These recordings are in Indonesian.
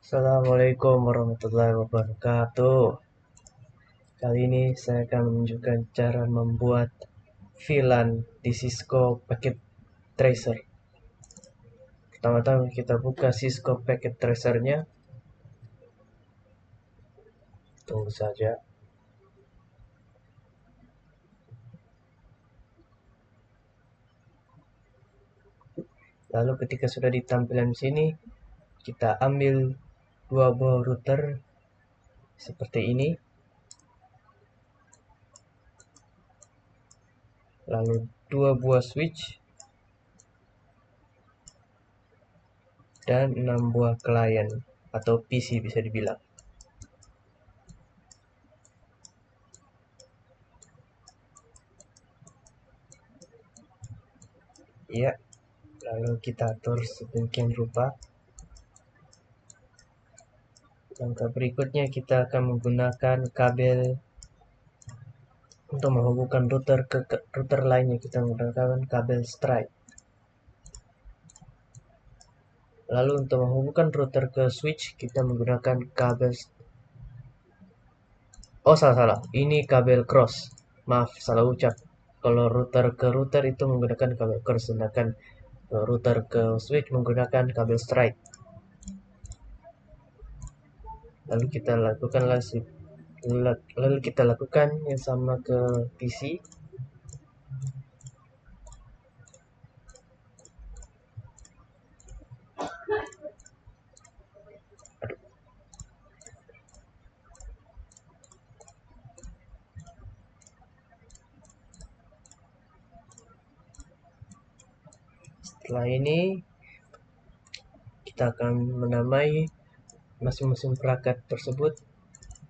Assalamualaikum warahmatullahi wabarakatuh. Kali ini saya akan menunjukkan cara membuat VLAN di Cisco Packet Tracer. Pertama-tama kita buka Cisco Packet Tracer-nya. Tunggu saja. Lalu ketika sudah di tampilan sini, kita ambil dua buah router seperti ini. Lalu dua buah switch dan 6 buah klien atau PC bisa dibilang. Ya, lalu kita atur sedemikian rupa. Langkah berikutnya kita akan menggunakan kabel untuk menghubungkan router ke router lainnya. Kita menggunakan kabel Stripe. Lalu untuk menghubungkan router ke switch kita menggunakan kabel salah. Ini kabel cross. Maaf, salah ucap. Kalau router ke router itu menggunakan kabel cross, sedangkan router ke switch menggunakan kabel Stripe. Lalu kita lakukan yang sama ke PC. Setelah ini kita akan menamai masing-masing perangkat tersebut.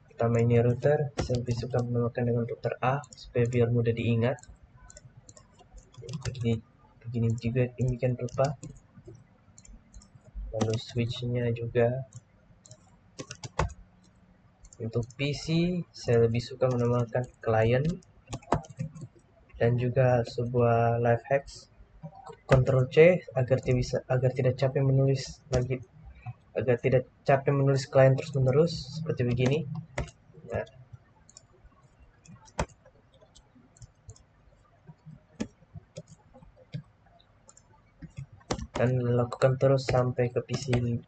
Pertama ini router, saya lebih suka menamakan dengan router A supaya biar mudah diingat. Begini juga demikian rupa. Lalu switchnya juga. Untuk PC saya lebih suka menamakan client dan juga sebuah live hacks. Ctrl C agar tidak capek menulis lagi, agar tidak capek menulis klien terus menerus seperti begini. Nah, dan lakukan terus sampai ke PC 6.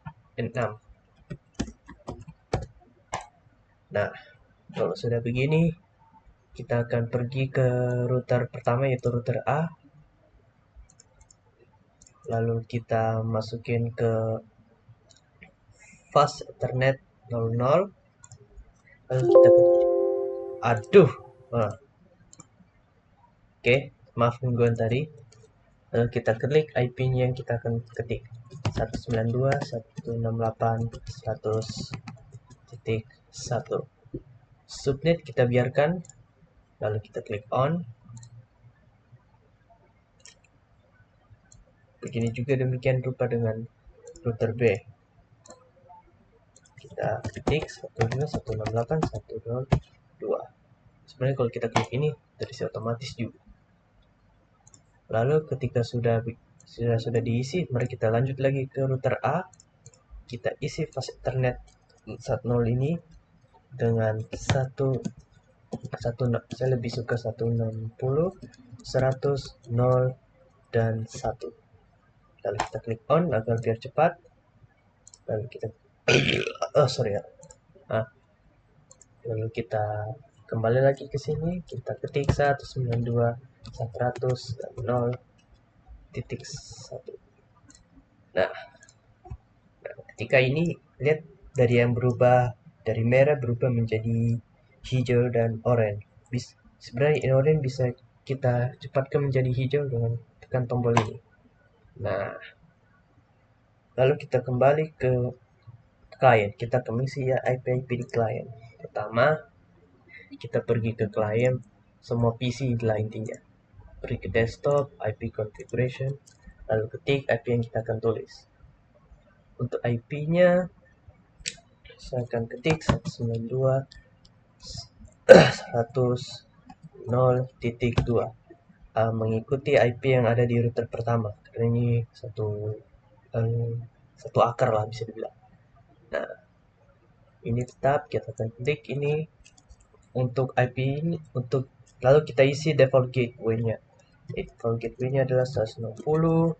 Nah, kalau sudah begini, kita akan pergi ke router pertama yaitu router A. Lalu kita masukin ke fast ethernet 00. Lalu kita aduh. Nah. Oke, maaf gangguan tadi. Lalu kita klik IP-nya yang kita akan ketik 192.168.100.1. Subnet kita biarkan. Lalu kita klik on. Begini juga demikian rupa dengan router B. Kita ketik 192.168.102. Sebenarnya kalau kita klik ini terisi otomatis juga. Lalu ketika sudah diisi, mari kita lanjut lagi ke router A. Kita isi fast ethernet 10 ini dengan saya lebih suka 160, 100, 0, dan 1. Lalu kita klik on agar biar cepat. Lalu kita lalu kita kembali lagi ke sini, kita ketik 192, 100, dan 0.1. Nah, ketika ini lihat dari yang berubah dari merah berubah menjadi hijau dan oranye. Sebenarnya in oranye bisa kita cepatkan menjadi hijau dengan tekan tombol ini. Nah, lalu kita kembali ke klien. Kita mengisi ya IP di klien. Pertama, kita pergi ke klien, semua PC lah intinya. Pergi ke desktop, IP configuration, lalu ketik IP yang kita akan tulis. Untuk IP-nya saya akan ketik 192.100.0.2. Mengikuti IP yang ada di router pertama karena ini satu akar lah bisa dibilang. Nah, ini tetap kita akan klik ini untuk IP ini, untuk lalu kita isi default gateway-nya. Default gateway-nya adalah 160.100.01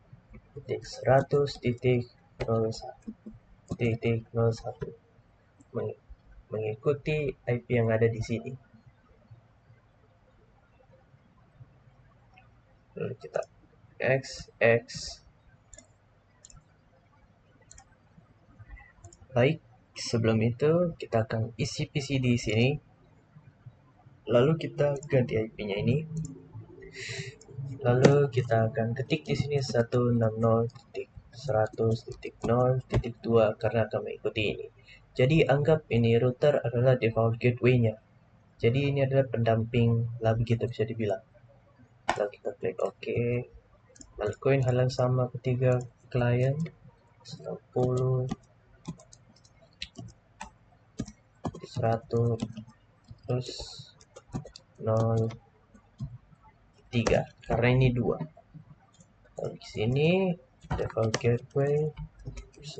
mengikuti IP yang ada di sini. Lalu kita XX. Baik, sebelum itu kita akan isi PC di sini. Lalu kita ganti IP-nya ini. Lalu kita akan ketik di sini 160.100.0.2 karena akan mengikuti ini. Jadi anggap ini router adalah default gateway-nya. Jadi ini adalah pendamping lah begitu bisa dibilang. Lalu kita klik OK. Lakuin hal yang sama ketiga klien 90 100 0 3 karena ini 2. Lalu di sini default gateway 60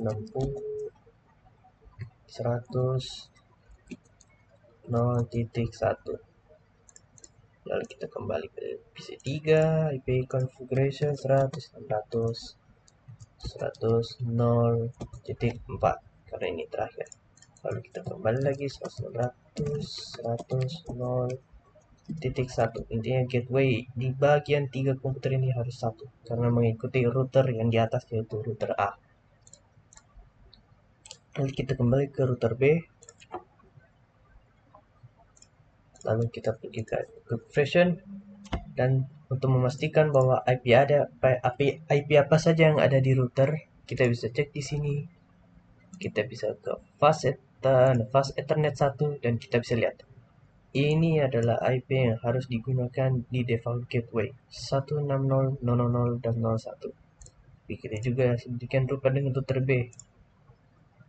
100 0.1. Lalu kita kembali ke PC3, IP configuration 100 600 100 0.4 karena ini terakhir. Lalu kita kembali lagi 100 100 0.1. Intinya gateway di bagian 3 komputer ini harus satu karena mengikuti router yang di atas yaitu router A. Lalu kita kembali ke router B. Lalu kita pergi ke configuration dan untuk memastikan bahwa IP apa saja yang ada di router, kita bisa cek di sini. Kita bisa ke fast Ethernet 1 dan kita bisa lihat. Ini adalah IP yang harus digunakan di default gateway 160.000 dan 01. Begitu juga sedemikian rupa dengan router B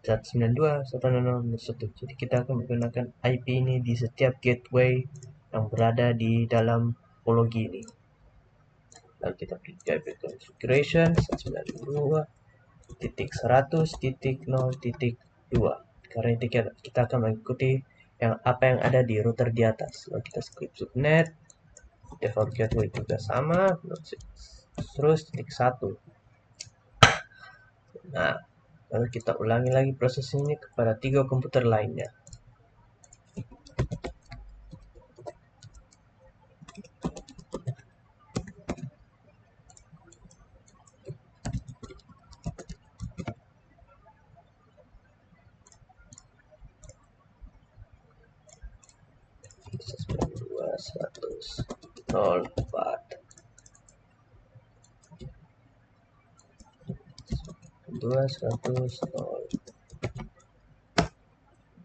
192.168.1. Jadi kita akan menggunakan IP ini di setiap gateway yang berada di dalam topologi ini. Lalu kita pilih IP configuration 192.100.0.2 karena itu kita akan mengikuti apa yang ada di router di atas. Lalu kita skip subnet, default gateway juga sama, terus titik 1. Nah, lalu kita ulangi lagi proses ini kepada 3 komputer lainnya.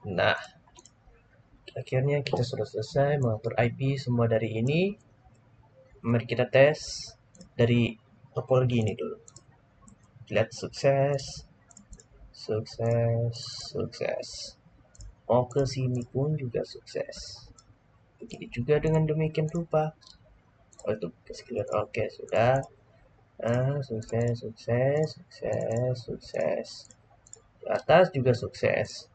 Nah, akhirnya kita sudah selesai mengatur IP semua dari ini. Mari kita tes dari topologi ini dulu. Lihat sukses. Mau ke sini pun juga sukses. Begitu juga dengan demikian rupa. Itu sekalian oke sudah. Sukses. Di atas juga sukses.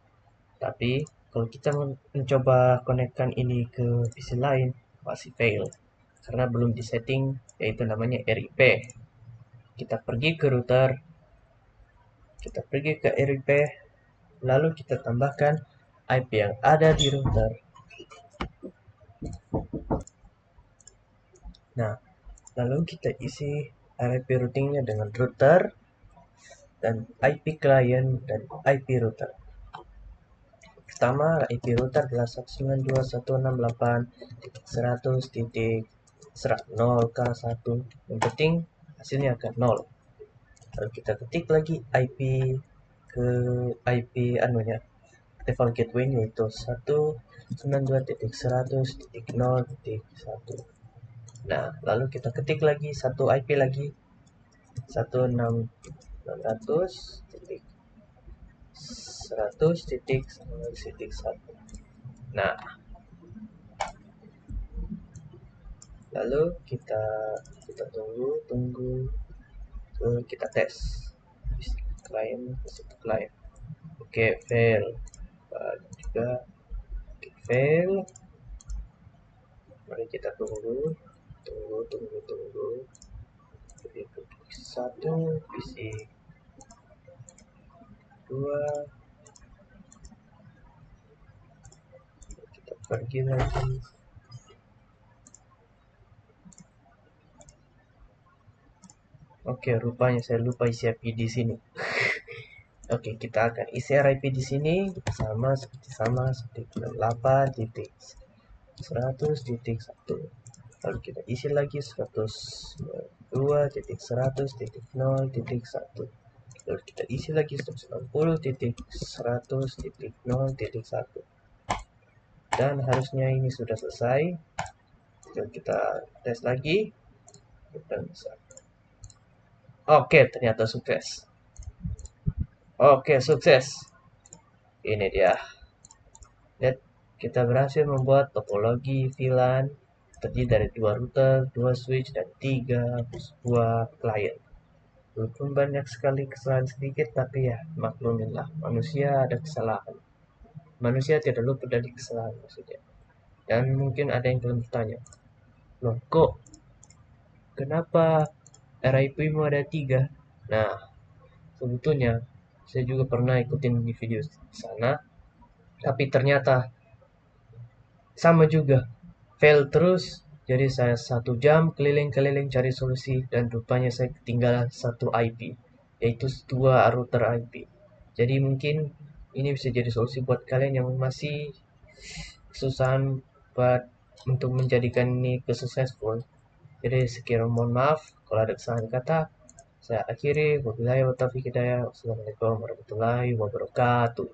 Tapi kalau kita mencoba konekkan ini ke PC lain masih fail karena belum disetting yaitu namanya RIP. Kita pergi ke router, kita pergi ke RIP, lalu kita tambahkan IP yang ada di router. Nah, lalu kita isi IP routingnya dengan router dan IP client dan IP router. Pertama, IP router adalah 192.168.100.0K1. Yang penting hasilnya akan 0. Lalu kita ketik lagi IP ke IP anunya default gateway yaitu 192.100.0.1. Nah, lalu kita ketik lagi satu IP lagi 100.100.100.1. Nah, lalu kita tunggu kita tes klien. Oke, fail. Juga oke, fail. Mari kita tunggu. Tunggu. Jadi PC 1, PC 2, kita pergi lagi. Oke, rupanya saya lupa isi IP di sini. Oke, kita akan isi RIP di sini sama seperti 98.100.1. Lalu kita isi lagi 102.100.0.1. Lalu kita isi lagi 190.100.0.1. Dan harusnya ini sudah selesai. Lalu kita tes lagi. Dan oke, ternyata sukses. Oke, sukses. Ini dia. Lihat, kita berhasil membuat topologi VLAN terdiri dari 2 router, 2 switch, dan 3 buah client. Walaupun banyak sekali kesalahan sedikit, tapi ya makluminlah, manusia ada kesalahan. Manusia tidak luput dari kesalahan maksudnya. Dan mungkin ada yang belum bertanya, loh kok kenapa RIP-mu ada 3? Nah, sebetulnya saya juga pernah ikutin di video sana, tapi ternyata sama juga, fail terus. Jadi saya 1 jam keliling-keliling cari solusi dan rupanya saya ketinggalan satu IP, yaitu 2 router IP. Jadi mungkin ini bisa jadi solusi buat kalian yang masih kesusahan buat untuk menjadikan ini ke successful. Jadi sekian, mohon maaf kalau ada kesalahan kata. Saya akhiri. Wabillahi wa taufiq hidayah. Wassalamualaikum warahmatullahi wabarakatuh.